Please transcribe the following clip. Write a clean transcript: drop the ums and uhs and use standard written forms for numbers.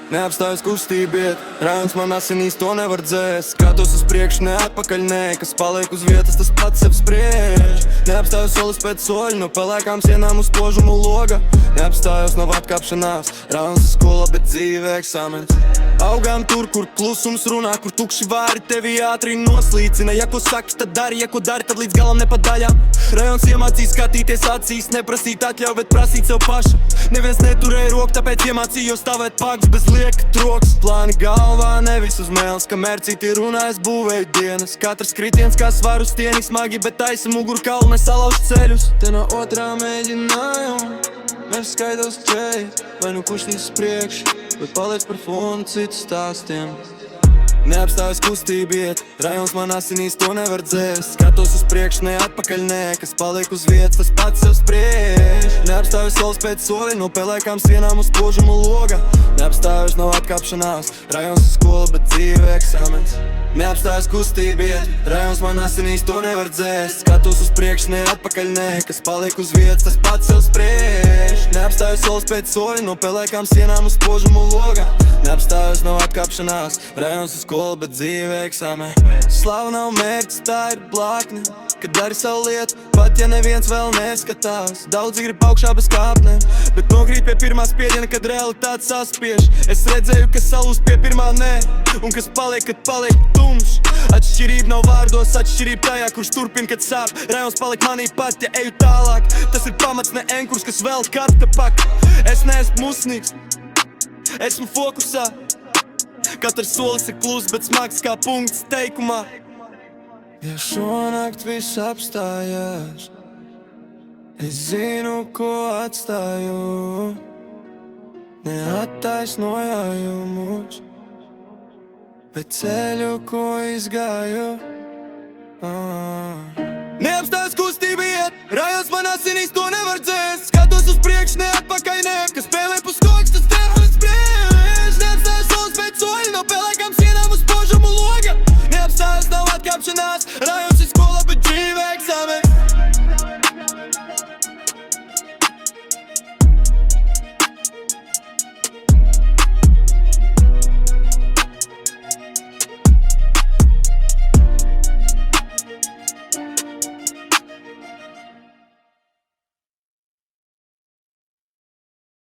Neapstājas kustība, rājums man asinīs, to nevar dzēst. Skatos uz priekšu, ne atpakaļ, nē, kas paliek uz vietas, tas pats sev spriež. Neapstājos solis pēc soļa, no pelēkām sienām uz spožumu loga. Neapstājos nav atkāpšanās, rājums skola, bet dzīve eksāmens. Augām tur, kur klusums runā, kur tukši vāri tevi ātri noslīcina. Ja ko saki, tad dari, ja ko dari, tad līdz galam nepadaļām. Rajons iemācīs skatīties acīs, neprasīt atļauj, bet prasīt sev pašu. Neviens neturēja roku, tāpēc iemācījos stāvēt pāks bez lieka troks. Plāni galvā, nevis uz mēles, kamēr citi runā, es būvēju dienas. Katrs kritiens kā svaru stieni, smagi, bet taisa mugurkaulu nesalauž ceļus. Te no otrā mēģinājuma mēs skaitos čeit, vai nu kustīs priekš, vai paliec par fonu citu stāstiem. Neapstājas kustība iet, rajons man asinīs, to nevar dzēst. Skatos uz priekšu, ne atpakaļ, nē, kas paliek uz vietas, tas pats sev spriež. Neapstājas solis pēc soli, no pelēkām sienām uz spožumu loga. Neapstājas nav atkāpšanās, rajons skola, bet dzīve eksāmens. Neapstājas kustība iet, rajons man asinīs, to nevar dzēst. Skatos uz priekšu, ne atpakaļ, nē, kas paliek uz vietas, tas pats sev spriež. Neapstājas solis pēc soli, no pelēkām sienām uz spožumu loga. Neapstājas nav atkāpšanās, rajons skola, bet dzīve eksāmē. Slava nav mērķis, tā ir blakne, kad dari savu lietu, pat ja neviens vēl neskatās. Daudzi grib augšā bez kāpnēm, bet nokrīt pie pirmā spiediena, kad realitāte saspiež. Es redzēju, kas salūst pie pirmā nē, un kas paliek, kad paliek tumšs. Atšķirība nav vārdos, atšķirība tajā, kurš turpina, kad sāp. Rajons paliek manī pat, ja eju tālāk. Tas ir pamats, ne enkurs, kas vēl karta pak. Es neesmu musnīgs, esmu fokusā. Katrs solis ir kluss, bet smags kā punkts teikumā. Ja šonakt viss apstājās, es zinu, ko atstāju. Neattaisnojumus, bet ceļu, ko izgāju. Neapstājās